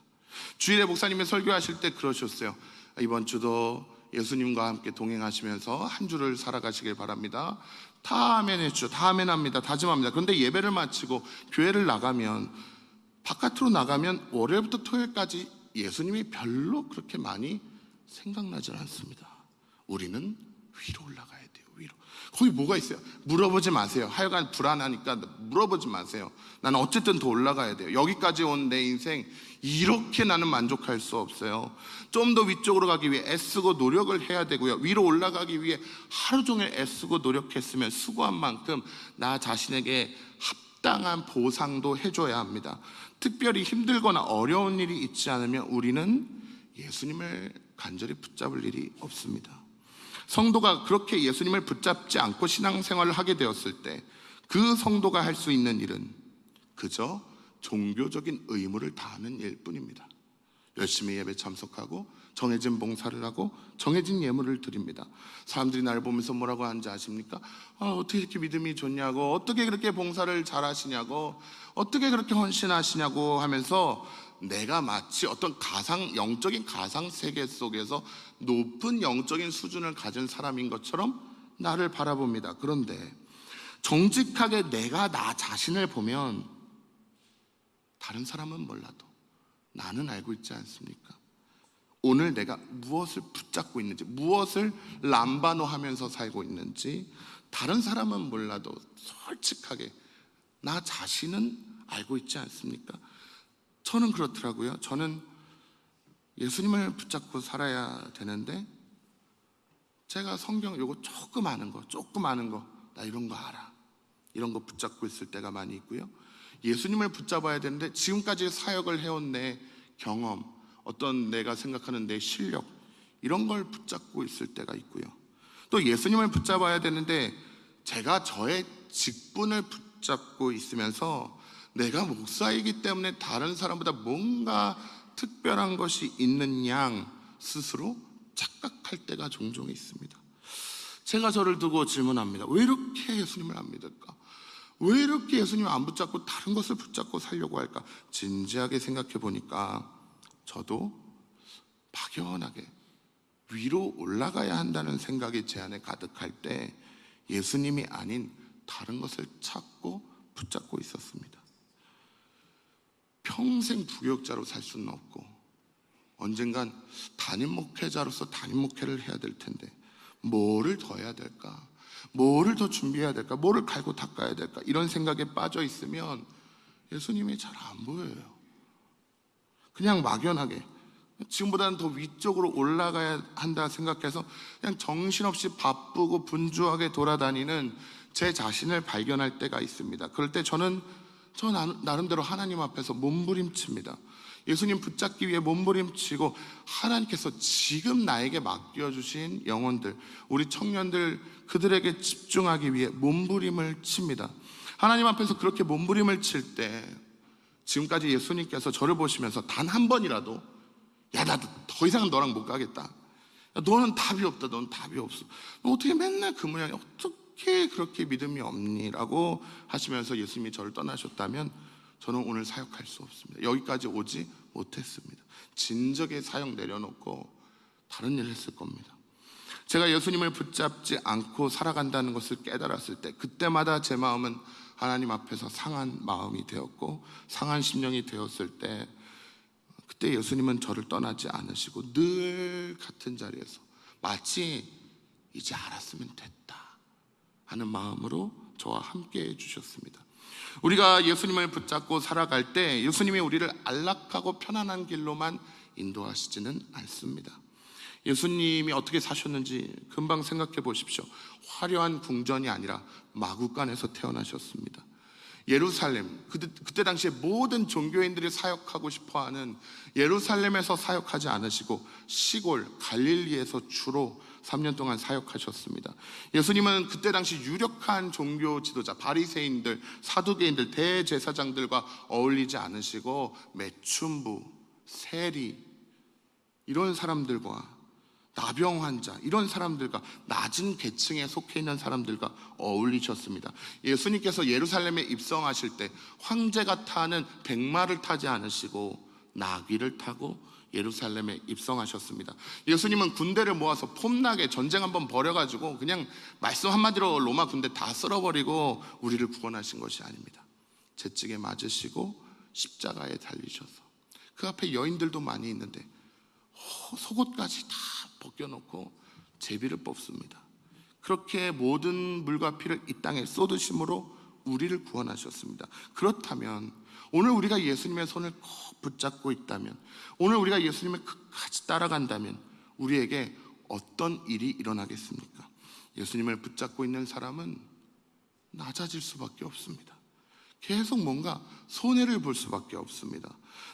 주일에 목사님이 설교하실 때 그러셨어요. 이번 주도 예수님과 함께 동행하시면서 한 주를 살아가시길 바랍니다. 다 아멘 했죠. 다 아멘 합니다. 다짐합니다. 그런데 예배를 마치고 교회를 나가면, 바깥으로 나가면 월요일부터 토요일까지 예수님이 별로 그렇게 많이 생각나지 않습니다. 우리는 위로 올라가야 돼요. 위로. 거기 뭐가 있어요? 물어보지 마세요. 하여간 불안하니까 물어보지 마세요. 나는 어쨌든 더 올라가야 돼요. 여기까지 온 내 인생 이렇게 나는 만족할 수 없어요. 좀 더 위쪽으로 가기 위해 애쓰고 노력을 해야 되고요. 위로 올라가기 위해 하루 종일 애쓰고 노력했으면 수고한 만큼 나 자신에게 합당한 보상도 해줘야 합니다. 특별히 힘들거나 어려운 일이 있지 않으면 우리는 예수님을 간절히 붙잡을 일이 없습니다. 성도가 그렇게 예수님을 붙잡지 않고 신앙생활을 하게 되었을 때 그 성도가 할 수 있는 일은 그저 종교적인 의무를 다하는 일뿐입니다. 열심히 예배 참석하고 정해진 봉사를 하고 정해진 예물을 드립니다. 사람들이 나를 보면서 뭐라고 하는지 아십니까? 어떻게 이렇게 믿음이 좋냐고, 어떻게 그렇게 봉사를 잘하시냐고, 어떻게 그렇게 헌신하시냐고 하면서 내가 마치 어떤 영적인 가상 세계 속에서 높은 영적인 수준을 가진 사람인 것처럼 나를 바라봅니다. 그런데 정직하게 내가 나 자신을 보면 다른 사람은 몰라도 나는 알고 있지 않습니까? 오늘 내가 무엇을 붙잡고 있는지, 무엇을 람바노하면서 살고 있는지 다른 사람은 몰라도 솔직하게 나 자신은 알고 있지 않습니까? 저는 그렇더라고요. 저는 예수님을 붙잡고 살아야 되는데 제가 성경 요거 조금 아는 거 나 이런 거 알아, 이런 거 붙잡고 있을 때가 많이 있고요. 예수님을 붙잡아야 되는데 지금까지 사역을 해온 내 경험, 어떤 내가 생각하는 내 실력, 이런 걸 붙잡고 있을 때가 있고요. 또 예수님을 붙잡아야 되는데 제가 저의 직분을 붙잡고 있으면서 내가 목사이기 때문에 다른 사람보다 뭔가 특별한 것이 있는 양 스스로 착각할 때가 종종 있습니다. 제가 저를 두고 질문합니다. 왜 이렇게 예수님을 안 믿을까? 왜 이렇게 예수님을 안 붙잡고 다른 것을 붙잡고 살려고 할까? 진지하게 생각해 보니까 저도 막연하게 위로 올라가야 한다는 생각이 제 안에 가득할 때 예수님이 아닌 다른 것을 찾고 붙잡고 있었습니다. 평생 부교육자로 살 수는 없고 언젠간 담임 목회자로서 담임 목회를 해야 될 텐데 뭐를 더 해야 될까? 뭐를 더 준비해야 될까? 뭐를 갈고 닦아야 될까? 이런 생각에 빠져 있으면 예수님이 잘 안 보여요. 그냥 막연하게 지금보다는 더 위쪽으로 올라가야 한다 생각해서 그냥 정신없이 바쁘고 분주하게 돌아다니는 제 자신을 발견할 때가 있습니다. 그럴 때 저는 나름대로 하나님 앞에서 몸부림칩니다. 예수님 붙잡기 위해 몸부림치고 하나님께서 지금 나에게 맡겨주신 영혼들, 우리 청년들, 그들에게 집중하기 위해 몸부림을 칩니다. 하나님 앞에서 그렇게 몸부림을 칠 때 지금까지 예수님께서 저를 보시면서 단 한 번이라도 야, 나도 더 이상 너랑 못 가겠다. 야, 너는 답이 없다. 너는 답이 없어. 너 어떻게 맨날 그 모양이야? 어떻게 그렇게 믿음이 없니? 라고 하시면서 예수님이 저를 떠나셨다면 저는 오늘 사역할 수 없습니다. 여기까지 오지 못했습니다. 진적의 사역 내려놓고 다른 일을 했을 겁니다. 제가 예수님을 붙잡지 않고 살아간다는 것을 깨달았을 때 그때마다 제 마음은 하나님 앞에서 상한 마음이 되었고 상한 심령이 되었을 때 그때 예수님은 저를 떠나지 않으시고 늘 같은 자리에서 마치 이제 알았으면 됐다 하는 마음으로 저와 함께 해주셨습니다. 우리가 예수님을 붙잡고 살아갈 때 예수님이 우리를 안락하고 편안한 길로만 인도하시지는 않습니다. 예수님이 어떻게 사셨는지 금방 생각해 보십시오. 화려한 궁전이 아니라 마구간에서 태어나셨습니다. 예루살렘, 그때 당시에 모든 종교인들이 사역하고 싶어하는 예루살렘에서 사역하지 않으시고 시골 갈릴리에서 주로 3년 동안 사역하셨습니다. 예수님은 그때 당시 유력한 종교 지도자, 바리새인들, 사두개인들, 대제사장들과 어울리지 않으시고 매춘부, 세리 이런 사람들과 나병 환자 이런 사람들과 낮은 계층에 속해 있는 사람들과 어울리셨습니다. 예수님께서 예루살렘에 입성하실 때 황제가 타는 백마를 타지 않으시고 나귀를 타고 예루살렘에 입성하셨습니다. 예수님은 군대를 모아서 폼나게 전쟁 한번 벌여가지고 그냥 말씀 한마디로 로마 군대 다 쓸어버리고 우리를 구원하신 것이 아닙니다. 채찍에 맞으시고 십자가에 달리셔서 그 앞에 여인들도 많이 있는데 속옷까지 다 벗겨놓고 제비를 뽑습니다. 그렇게 모든 물과 피를 이 땅에 쏟으심으로 우리를 구원하셨습니다. 그렇다면 오늘 우리가 예수님의 손을 꼭 붙잡고 있다면, 오늘 우리가 예수님을 끝까지 따라간다면 우리에게 어떤 일이 일어나겠습니까? 예수님을 붙잡고 있는 사람은 낮아질 수밖에 없습니다. 계속 뭔가 손해를 볼 수밖에 없습니다.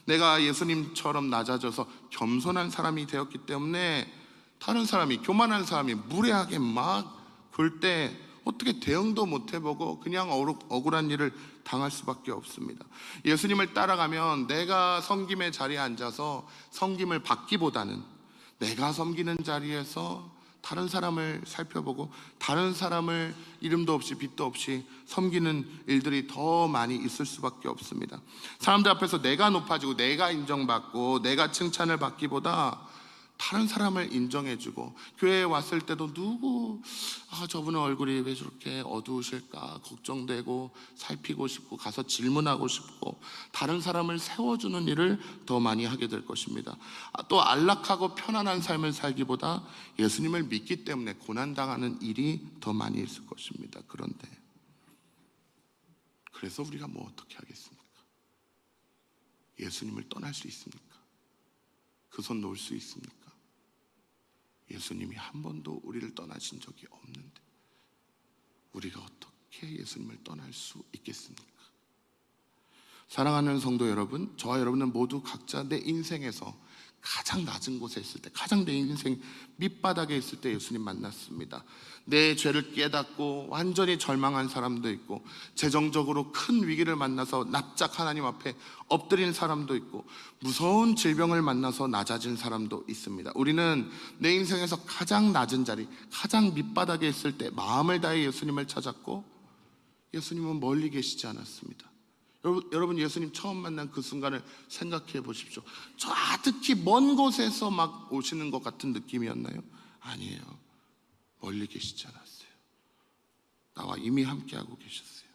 내가 예수님처럼 낮아져서 겸손한 사람이 되었기 때문에 다른 사람이, 교만한 사람이 무례하게 막 굴 때 어떻게 대응도 못 해보고 그냥 억울한 일을 당할 수밖에 없습니다. 예수님을 따라가면 내가 섬김의 자리에 앉아서 섬김을 받기보다는 내가 섬기는 자리에서 다른 사람을 살펴보고 다른 사람을 이름도 없이 빛도 없이 섬기는 일들이 더 많이 있을 수밖에 없습니다. 사람들 앞에서 내가 높아지고 내가 인정받고 내가 칭찬을 받기보다 다른 사람을 인정해주고 교회에 왔을 때도 저분의 얼굴이 왜 저렇게 어두우실까 걱정되고 살피고 싶고 가서 질문하고 싶고 다른 사람을 세워주는 일을 더 많이 하게 될 것입니다. 또 안락하고 편안한 삶을 살기보다 예수님을 믿기 때문에 고난당하는 일이 더 많이 있을 것입니다. 그런데 그래서 우리가 뭐 어떻게 하겠습니까? 예수님을 떠날 수 있습니까? 그 손 놓을 수 있습니까? 예수님이 한 번도 우리를 떠나신 적이 없는데 우리가 어떻게 예수님을 떠날 수 있겠습니까? 사랑하는 성도 여러분, 저와 여러분은 모두 각자 내 인생에서 가장 낮은 곳에 있을 때, 가장 내 인생 밑바닥에 있을 때 예수님 만났습니다. 내 죄를 깨닫고 완전히 절망한 사람도 있고, 재정적으로 큰 위기를 만나서 납작 하나님 앞에 엎드린 사람도 있고, 무서운 질병을 만나서 낮아진 사람도 있습니다. 우리는 내 인생에서 가장 낮은 자리, 가장 밑바닥에 있을 때 마음을 다해 예수님을 찾았고, 예수님은 멀리 계시지 않았습니다. 여러분 예수님 처음 만난 그 순간을 생각해 보십시오. 저 특히 먼 곳에서 막 오시는 것 같은 느낌이었나요? 아니에요. 멀리 계시지 않았어요. 나와 이미 함께하고 계셨어요.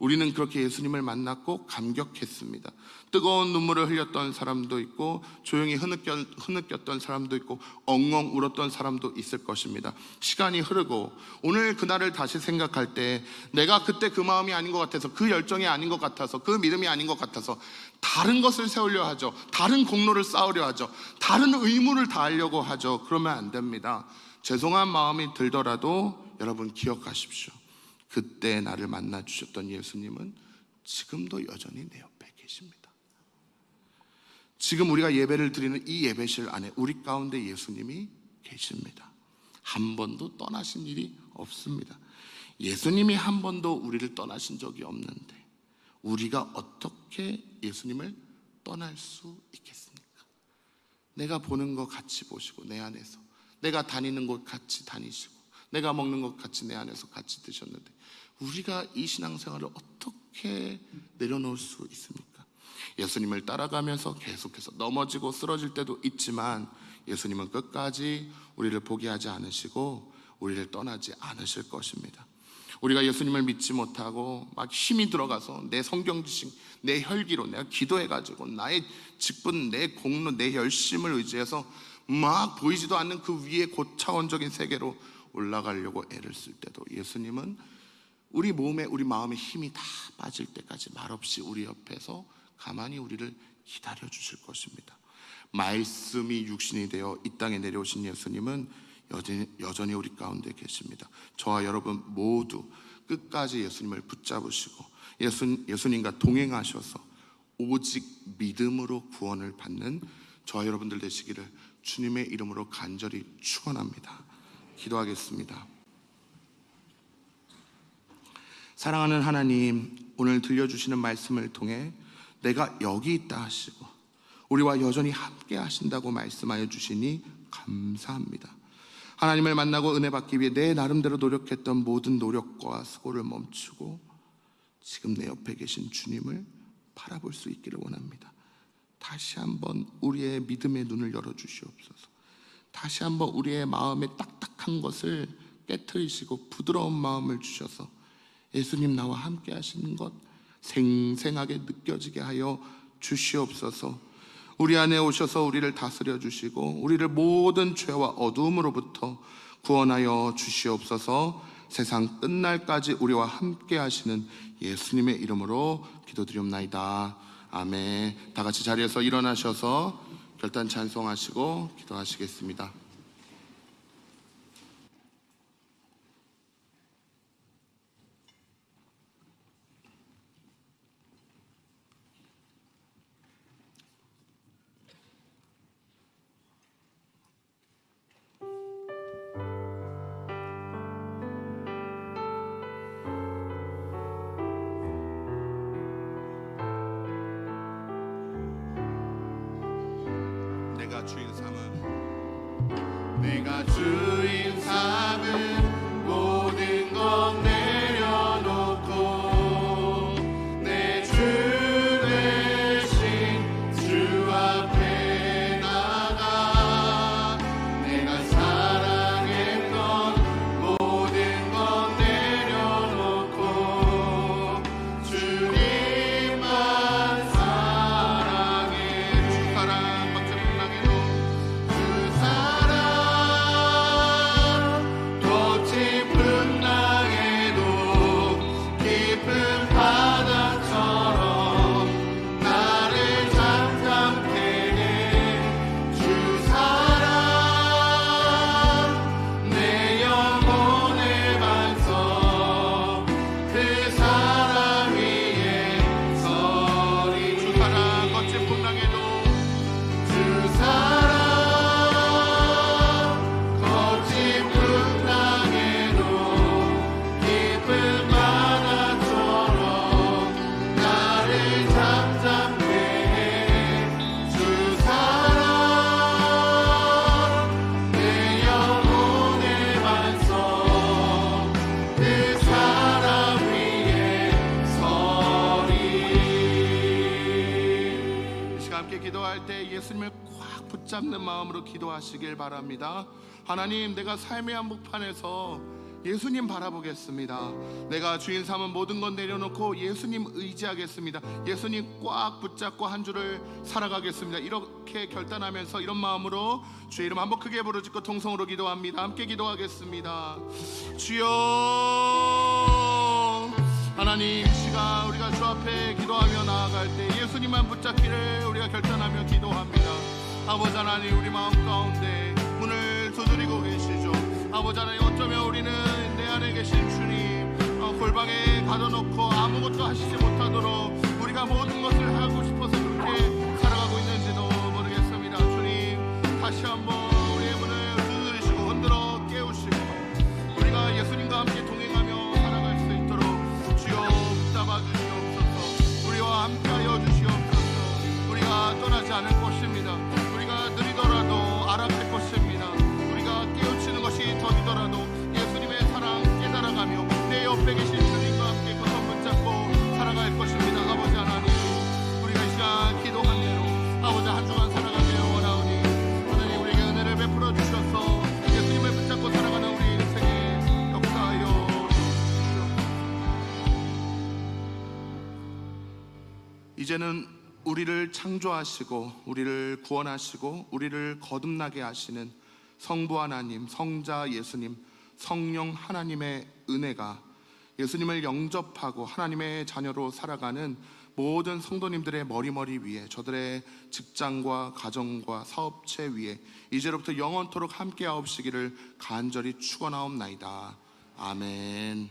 우리는 그렇게 예수님을 만났고 감격했습니다. 뜨거운 눈물을 흘렸던 사람도 있고 조용히 흐느꼈던 사람도 있고 엉엉 울었던 사람도 있을 것입니다. 시간이 흐르고 오늘 그날을 다시 생각할 때 내가 그때 그 마음이 아닌 것 같아서, 그 열정이 아닌 것 같아서, 그 믿음이 아닌 것 같아서 다른 것을 세우려 하죠. 다른 공로를 쌓으려 하죠. 다른 의무를 다하려고 하죠. 그러면 안 됩니다. 죄송한 마음이 들더라도 여러분 기억하십시오. 그때 나를 만나 주셨던 예수님은 지금도 여전히 내 옆에 계십니다. 지금 우리가 예배를 드리는 이 예배실 안에 우리 가운데 예수님이 계십니다. 한 번도 떠나신 일이 없습니다. 예수님이 한 번도 우리를 떠나신 적이 없는데 우리가 어떻게 예수님을 떠날 수 있겠습니까? 내가 보는 거 같이 보시고 내 안에서, 내가 다니는 곳 같이 다니시고 내가 먹는 것 같이 내 안에서 같이 드셨는데 우리가 이 신앙생활을 어떻게 내려놓을 수 있습니까? 예수님을 따라가면서 계속해서 넘어지고 쓰러질 때도 있지만 예수님은 끝까지 우리를 포기하지 않으시고 우리를 떠나지 않으실 것입니다. 우리가 예수님을 믿지 못하고 막 힘이 들어가서 내 성경 지식, 내 혈기로 내가 기도해가지고 나의 직분, 내 공로, 내 열심을 의지해서 막 보이지도 않는 그 위에 고차원적인 세계로 올라가려고 애를 쓸 때도 예수님은 우리 몸에, 우리 마음에 힘이 다 빠질 때까지 말없이 우리 옆에서 가만히 우리를 기다려 주실 것입니다. 말씀이 육신이 되어 이 땅에 내려오신 예수님은 여전히 우리 가운데 계십니다. 저와 여러분 모두 끝까지 예수님을 붙잡으시고 예수님과 동행하셔서 오직 믿음으로 구원을 받는 저와 여러분들 되시기를 주님의 이름으로 간절히 축원합니다. 기도하겠습니다. 사랑하는 하나님, 오늘 들려주시는 말씀을 통해 내가 여기 있다 하시고 우리와 여전히 함께 하신다고 말씀하여 주시니 감사합니다. 하나님을 만나고 은혜 받기 위해 내 나름대로 노력했던 모든 노력과 수고를 멈추고 지금 내 옆에 계신 주님을 바라볼 수 있기를 원합니다. 다시 한번 우리의 믿음의 눈을 열어주시옵소서. 다시 한번 우리의 마음에 딱딱한 것을 깨트리시고 부드러운 마음을 주셔서 예수님 나와 함께 하시는 것 생생하게 느껴지게 하여 주시옵소서. 우리 안에 오셔서 우리를 다스려 주시고 우리를 모든 죄와 어두움으로부터 구원하여 주시옵소서. 세상 끝날까지 우리와 함께 하시는 예수님의 이름으로 기도드리옵나이다. 아멘. 다 같이 자리에서 일어나셔서 결단 찬송하시고 기도하시겠습니다. 내가 주인 삼은 모든 것 내려놓고 내 주 대신 주 앞에 나가 내가 사랑했던 모든 것 내려놓고 주님만 사랑해. 주 사랑 박수 풍랑해도 주 사랑 기도할 때 예수님을 꽉 붙잡는 마음으로 기도하시길 바랍니다. 하나님, 내가 삶의 한복판에서 예수님 바라보겠습니다. 내가 주인 삼은 모든 것 내려놓고 예수님 의지하겠습니다. 예수님 꽉 붙잡고 한 주를 살아가겠습니다. 이렇게 결단하면서 이런 마음으로 주의 이름 한번 크게 부르짖고 통성으로 기도합니다. 함께 기도하겠습니다. 주여, 하나님, 이 시간 우리가 주 앞에 기도하며 나아갈 때 예수님만 붙잡기를 우리가 결단하며 기도합니다. 아버지 하나님, 우리 마음 가운데 문을 두드리고 계시죠. 아버지 하나님, 어쩌면 우리는 내 안에 계신 주님 골방에 가둬놓고 아무것도 하시지 못하도록 우리가 모든 것을 하고 싶어서 그렇게 살아가고 있는지도 모르겠습니다. 주님, 다시 한번 우리의 문을 두드리시고 흔들어 깨우시고 우리가 예수님과 함께 동행하며 살아갈 수 있도록 주여 붙잡아 주시옵소서. 우리와 함께하여 주시옵소서. 우리가 떠나지 않을 것입니다. 우리가 느리더라도 알아갈 것입니다. 우리가 깨우치는 것이 더디더라도 예수님의 사랑 깨달아가며 내 옆에 계신 주님과 함께 그 손 붙잡고 살아갈 것입니다. 아버지 하나님, 우리가 이 시간 기도한 대로 아버지 한 주간 살아가며 원하오니 하나님, 우리에게 은혜를 베풀어 주셔서 예수님을 붙잡고 살아가는 우리 인생에 역사하여 주시옵소서. 이제는 우리를 창조하시고 우리를 구원하시고 우리를 거듭나게 하시는 성부 하나님, 성자 예수님, 성령 하나님의 은혜가 예수님을 영접하고 하나님의 자녀로 살아가는 모든 성도님들의 머리머리 위에, 저들의 직장과 가정과 사업체 위에 이제로부터 영원토록 함께하옵시기를 간절히 축원하옵나이다. 아멘.